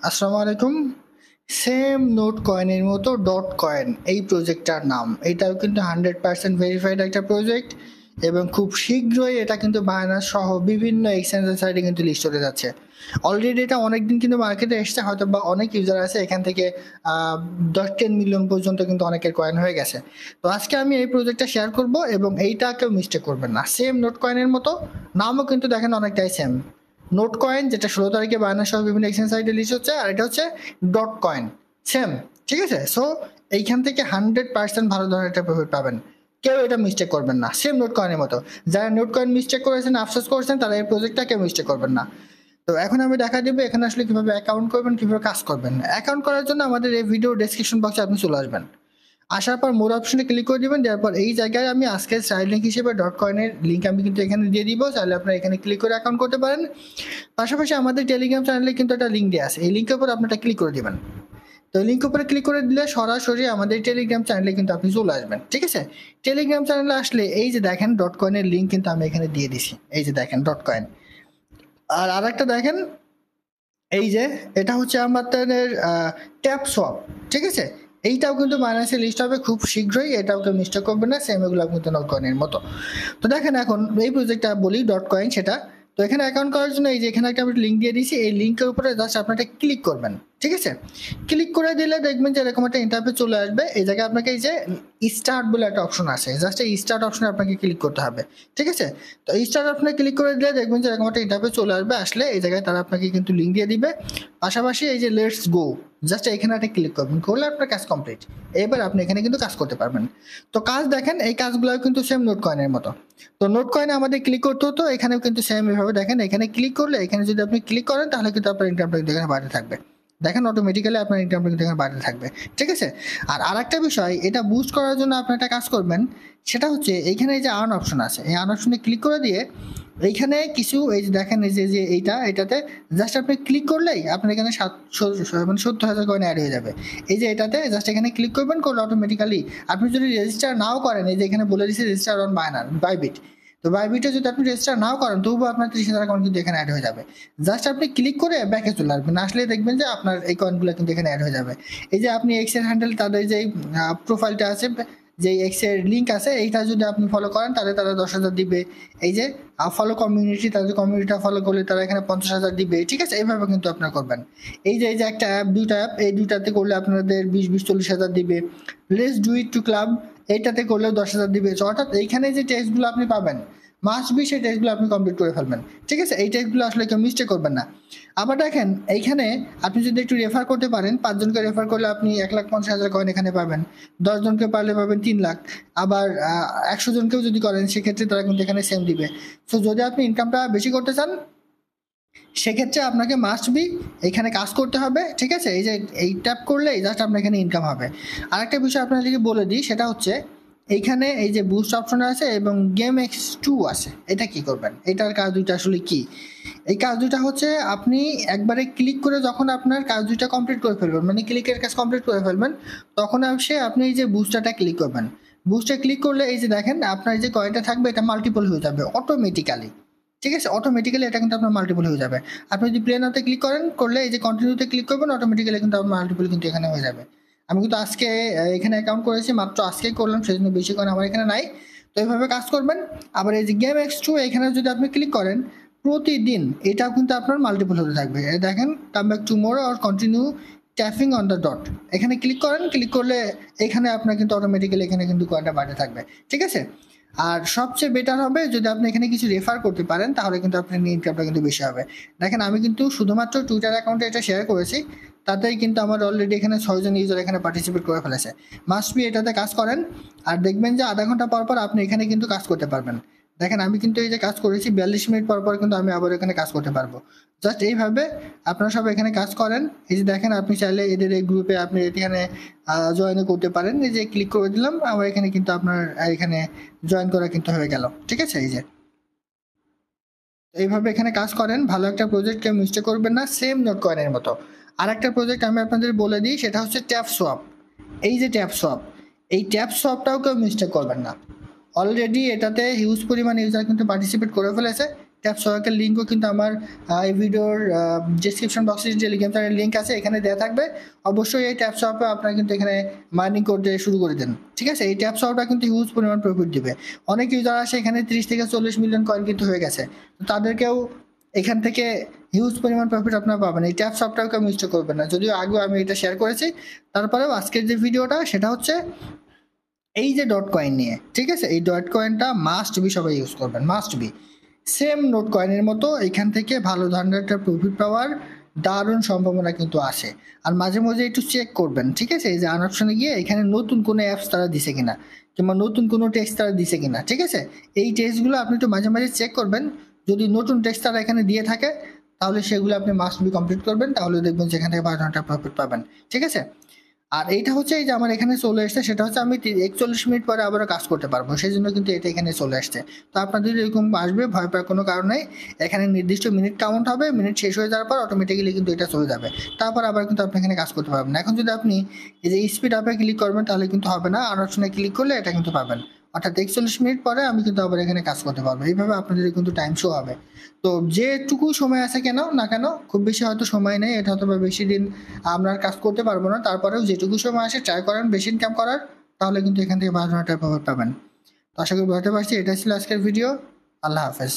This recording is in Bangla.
আসসালামু আলাইকুম। সেম নোট কয়েনের মতো ডট কয়েন এই প্রজেক্টটার নাম। এটাও কিন্তু 100% ভেরিফাইড একটা প্রজেক্ট এবং খুব শীঘ্রই এটা কিন্তু বায়নান্স সহ বিভিন্ন এক্সচেঞ্জের সাইডে কিন্তু লিস্ট হতে যাচ্ছে। অলরেডি এটা অনেকদিন কিন্তু মার্কেটে এসছে, হয়তো বা অনেক ইউজার আছে এখান থেকে 10-10 মিলিয়ন পর্যন্ত কিন্তু অনেকের কয়েন হয়ে গেছে। তো আজকে আমি এই প্রজেক্টটা শেয়ার করব এবং এইটা কেউ মিস্টেক করবেন না। সেম নোট কয়েনের মতো নামও কিন্তু দেখেন অনেকটাই সেম। নোট কয়েন যেটা 16 তারিখে বায়ানা সহ বিভিন্ন এক্সচেঞ্জ সাইটে লিস্ট হচ্ছে, আর এটা হচ্ছে ডট কয়েন। সেম, ঠিক আছে। সো এইখান থেকে 100% ভালো ধরনের একটা প্রফিট পাবেন, কেউ এটা মিস্টেক করবেন না। সেম নোট কয়েনের মতো, যারা নোট কয়েন মিস্টেক করেছেন, আফসোস করছেন, তারা এই প্রজেক্টটা কেউ মিস্টেক করবেন না। তো এখন আমি দেখা দিব এখানে আসলে কিভাবে অ্যাকাউন্ট করবেন, কিভাবে কাজ করবেন। অ্যাকাউন্ট করার জন্য আমাদের এই ভিডিও ডেসক্রিপশন বক্সে আপনি চলে আসবেন। আসার পর মোর অপশনে ক্লিক করে দিবেন। দেওয়ার পর এই জায়গায় আমি আজকের সাইড লিঙ্ক হিসেবে ডট কয়েনের লিঙ্ক আমি কিন্তু এখানে দিয়ে দিব, চাইলে আপনারা এখানে ক্লিক করে অ্যাকাউন্ট করতে পারেন। পাশাপাশি আমাদের টেলিগ্রাম চ্যানেলে কিন্তু একটা লিঙ্ক দেওয়া আছে, এই লিঙ্কের উপর আপনারা ক্লিক করে দিবেন। তো লিঙ্ক উপরে ক্লিক করে দিলে সরাসরি আমাদের টেলিগ্রাম চ্যানেলে কিন্তু আপনি চলে আসবেন, ঠিক আছে। টেলিগ্রাম চ্যানেলে আসলে এই যে দেখেন ডট কয়েনের লিঙ্ক কিন্তু আমি এখানে দিয়ে দিছি, এই যে দেখেন ডট কয়েন। আর আরেকটা দেখেন, এই যে এটা হচ্ছে আমাদের ট্যাপ সোয়াপ, ঠিক আছে। এইটাও কিন্তু বায়ান্যান্সে লিস্ট হবে খুব শীঘ্রই, এটাও কেউ মিস্টেক করবে না, সেম এগুলো কিন্তু নোট কয়েনের মতো। তো দেখেন এখন এই প্রজেক্টটা বলি ডট কয়েন সেটা। তো এখানে অ্যাকাউন্ট করার জন্য এই যে এখানে একটা আমি লিঙ্ক দিয়ে দিয়েছি, এই লিঙ্কের উপরে জাস্ট আপনারা ক্লিক করবেন, ঠিক আছে। ক্লিক করে দিলে দেখবেন যে এরকম একটা ইন্টারফেস চলে আসবে। এই জায়গায় আপনাকে এই যে স্টার্ট বলে একটা অপশন আছে, জাস্ট এই স্টার্ট অপশনে আপনাকে ক্লিক করতে হবে, ঠিক আছে। তো এই স্টার্ট অপশনে ক্লিক করে দিলে দেখবেন যে এরকম একটা ইন্টারফেস চলে আসবে। আসলে এই জায়গায় তারা আপনাকে কিন্তু লিঙ্ক দিয়ে দিবে। পাশাপাশি এই যে লেটস গো, জাস্ট এখানে একটা ক্লিক করবেন, করলে আপনার কাজ কমপ্লিট। এবার আপনি এখানে কিন্তু কাজ করতে পারবেন। তো কাজ দেখেন, এই কাজগুলো কিন্তু সেম নোট কয়েনের মতো। তো নোট কয়েনে আমাদের ক্লিক করতে হতো, এখানেও কিন্তু সেম এভাবে দেখেন, এখানে ক্লিক করলে এখানে যদি আপনি ক্লিক করেন তাহলে কিন্তু আপনার ইনকামটা কিন্তু এখানে বাড়তে থাকবে। দেখেন অটোমেটিক্যালি আপনার ইনকামটা কিন্তু এখানে বাড়তে থাকবে, ঠিক আছে। আর আরেকটা বিষয়, এটা বুস্ট করার জন্য আপনি একটা কাজ করবেন, সেটা হচ্ছে এইখানে এই যে আর্ন অপশন আছে, এই আর্ন অপশনে ক্লিক করে দিয়ে এইখানে কিছু এই যে দেখেন এই যে এটাতে জাস্ট আপনি ক্লিক করলেই আপনার এখানে 70,000 কয়েন অ্যাড হয়ে যাবে। এই যে এটাতে জাস্ট এখানে ক্লিক করবেন, করলে অটোমেটিক্যালি আপনি যদি রেজিস্টার নাও করেন, এই যে এখানে বলে দিচ্ছে রেজিস্টার অন বাইবিট। তো বাইবিটে যদি আপনি রেজিস্টার নাও করেন, তবুও আপনার 30,000 কয়েন কিন্তু এখানে অ্যাড হয়ে যাবে। জাস্ট আপনি ক্লিক করে ব্যাকে চলে আসবেন, আসলে দেখবেন যে আপনার এই কয়েনগুলো কিন্তু এখানে অ্যাড হয়ে যাবে। এই যে আপনি এক্সের হ্যান্ডেল, তাদের যে প্রোফাইলটা আছে, যে এক্সের লিঙ্ক আছে, এইটা যদি আপনি ফলো করেন তাহলে তারা 10,000 দিবে। এই যে ফলো কমিউনিটি, তাদের কমিউনিটিটা ফলো করলে তারা এখানে 50,000 দিবে, ঠিক আছে। এইভাবে কিন্তু আপনারা করবেন। এই যে একটা অ্যাপ, দুইটা অ্যাপ, এই দুইটাতে করলে আপনাদের 20-40,000 দিবে। Let's do it to club, এইটাতে করলেও 10,000 দিবে। অর্থাৎ এইখানে যে টেস্টগুলো আপনি পাবেন, মাস্ট বি সেই টেস্টগুলো আপনি কমপ্লিট করে ফেলবেন, ঠিক আছে। এই টেস্টগুলো আসলে কেউ মিস্টেক করবেন না। আবার দেখেন এইখানে আপনি যদি একটু রেফার করতে পারেন, 5 জনকে রেফার করলে আপনি 1,50,000 কয়েন এখানে পাবেন। 10 জনকে পারলে পাবেন 3 লাখ। আবার 100 জনকেও যদি করেন, সেক্ষেত্রে তারা কিন্তু এখানে সেম দিবে। তো যদি আপনি ইনকামটা বেশি করতে চান, সেক্ষেত্রে আপনাকে মাস্ট বি এখানে কাজ করতে হবে, ঠিক আছে। এই যে এই ট্যাপ করলেই জাস্ট আপনার এখানে ইনকাম হবে। আরেকটা বিষয় আপনাদেরকে বলে দিই, সেটা হচ্ছে এইখানে এই যে বুস্ট অপশন আছে এবং গেম X2 আছে, এটা কি করবেন, এটার কাজ দুইটা আসলে কি। এই কাজ দুইটা হচ্ছে আপনি একবারে ক্লিক করে যখন আপনার কাজ দুইটা কমপ্লিট করে ফেলবেন, মানে ক্লিকের কাজ কমপ্লিট করে ফেলবেন, তখন এসে আপনি এই যে বুস্টারটা ক্লিক করবেন। বুস্টে ক্লিক করলে এই যে দেখেন আপনার যে কয়েনটা থাকবে এটা মাল্টিপল হয়ে যাবে অটোমেটিক্যালি, ঠিক আছে। অটোমেটিক্যালি এটা কিন্তু আপনার মাল্টিপল হয়ে যাবে। আপনি যদি প্লে নাওতে ক্লিক করেন, করলে এই যে কন্টিনিউতে ক্লিক করবেন, অটোমেটিক্যালি কিন্তু আপনার মাল্টিপল কিন্তু এখানে হয়ে যাবে। আমি কিন্তু আজকে এখানে অ্যাকাউন্ট করেছি, মাত্র আজকেই করলাম, সেই জন্য বেশি কয়েন আমার এখানে নাই। তো এইভাবে কাজ করবেন। আবার এই যে গেম X2, এখানে যদি আপনি ক্লিক করেন, প্রতিদিন এটাও কিন্তু আপনার মাল্টিপল হতে থাকবে। দেখেন come back tomorrow or continue tapping on the dot, এখানে ক্লিক করেন, ক্লিক করলে এখানে আপনার কিন্তু অটোমেটিক্যালি এখানে কিন্তু কয়েনটা বাড়তে থাকবে, ঠিক আছে। আর সবচেয়ে বেটার হবে যদি আপনি এখানে কিছু রেফার করতে পারেন, তাহলে কিন্তু আপনার ইনকামটা কিন্তু বেশি হবে। দেখেন আমি কিন্তু শুধুমাত্র টুইটার অ্যাকাউন্টে এটা শেয়ার করেছি, তাতেই কিন্তু আমার অলরেডি এখানে 6 জন ইউজার এখানে পার্টিসিপেট করে ফেলেছে। মাস্ট বি এটাতে কাজ করেন, আর দেখবেন যে আধা ঘন্টা পর পর আপনি এখানে কিন্তু কাজ করতে পারবেন। দেখেন আমি কিন্তু এই যে কাজ করেছি, 42 মিনিট পর পর কিন্তু আমি আবার এখানে কাজ করতে পারবো। জাস্ট এইভাবে আপনারা সব এখানে কাজ করেন। এই যে দেখেন আপনি চাইলে এদের এই গ্রুপে আপনি এখানে জয়েন করতে পারেন। এই যে ক্লিক করে দিলাম, আমার এখানে কিন্তু আপনার এখানে জয়েন করা কিন্তু হয়ে গেল, ঠিক আছে। এই যে এইভাবে এখানে কাজ করেন, ভালো একটা প্রজেক্ট, কেউ মিস্টেক করবেন না, সেম নোট কয়েনের মতো। আর একটা প্রজেক্ট আমি আপনাদের বলে দিই, সেটা হচ্ছে ট্যাপ সোয়াপ। এই যে ট্যাপ সোয়াপ, এই ট্যাপ সোয়াপটাও কেউ মিস্টেক করবেন না। অলরেডি এটাতে হিউজ পরিমাণ ইউজার কিন্তু পার্টিসিপেট করে ফেলেছে। ট্যাপ সোয়াকের লিঙ্কও কিন্তু আমার এই ভিডিওর ডেসক্রিপশন বক্সে যে গেমটার লিঙ্ক আছে এখানে দেওয়া থাকবে। অবশ্যই এই ট্যাপ সোয়াপে আপনারা কিন্তু এখানে মাইনিং করতে শুরু করে দেন, ঠিক আছে। এই ট্যাপ সোয়াপটা কিন্তু হিউজ পরিমাণ প্রফিট দিবে। অনেক ইউজার আছে এখানে 30 থেকে 40 মিলিয়ন কয়েন কিন্তু হয়ে গেছে, তো তাদেরকেও এখান থেকে হিউজ পরিমাণ প্রফিট আপনারা পাবেন। এই ট্যাপ সোয়াপটাকে মিস করবেন না, যদিও আগেও আমি এটা শেয়ার করেছি। তারপরেও আজকের যে ভিডিওটা সেটা হচ্ছে এই যে ডট কয়েন নিয়ে, ঠিক আছে। এই ডট কয়েনটা মাস্ট বি সবাই ইউজ করবেন, মাস্ট বি। সেম নোট কয়েনের মতো এখান থেকে ভালো ধরনের একটা প্রফিট পাওয়ার দারুণ সম্ভাবনা কিন্তু আসে। আর মাঝে মাঝে একটু চেক করবেন, ঠিক আছে, এই যে আন অপশনে গিয়ে এখানে নতুন কোনো অ্যাপস তারা দিছে কিনা, কিংবা নতুন কোনো টেক্সট তারা দিছে কিনা, ঠিক আছে। এই টেক্সটগুলো আপনি একটু মাঝে মাঝে চেক করবেন। যদি নতুন টেক্সট তারা এখানে দিয়ে থাকে তাহলে সেগুলো আপনি মাস্ট বি কমপ্লিট করবেন, তাহলে দেখবেন যেখান থেকে 12 ঘন্টা প্রফিট পাবেন, ঠিক আছে। আর এইটা হচ্ছে এই যে আমার এখানে চলে আসছে, সেটা হচ্ছে আমি 41 মিনিট পরে আবারও কাজ করতে পারবো, সেই জন্য কিন্তু এটা এখানে চলে আসছে। তো আপনাদের এরকম আসবে, ভয় পাওয়ার কোনো কারণ নেই। এখানে নির্দিষ্ট মিনিট কাউন্ট হবে, মিনিট শেষ হয়ে যাওয়ার পর অটোমেটিক্যালি কিন্তু এটা চলে যাবে। তারপর আবার কিন্তু আপনি এখানে কাজ করতে পারবেন। এখন যদি আপনি এই যে স্পিড আপে ক্লিক করবেন তাহলে কিন্তু হবে না, আর অপশনে ক্লিক করলে এটা কিন্তু পাবেন। অর্থাৎ 41 মিনিট পরে আমি কিন্তু আবার এখানে কাজ করতে পারবো। এইভাবে আপনাদের কিন্তু টাইম শো হবে। তো যেটুকু সময় আছে কেন না কেন, খুব বেশি হয়তো সময় নেই, এটা হয়তো বেশি দিন আমরা কাজ করতে পারবো না, তারপরেও যেটুকু সময় আসে ট্রাই করেন বেশি ইনকাম করার, তাহলে কিন্তু এখান থেকে 12 ঘন্টার প্রফিট পাবেন। তো আশা করি বুঝতে পারছি। এটা ছিল আজকের ভিডিও। আল্লাহ হাফেজ।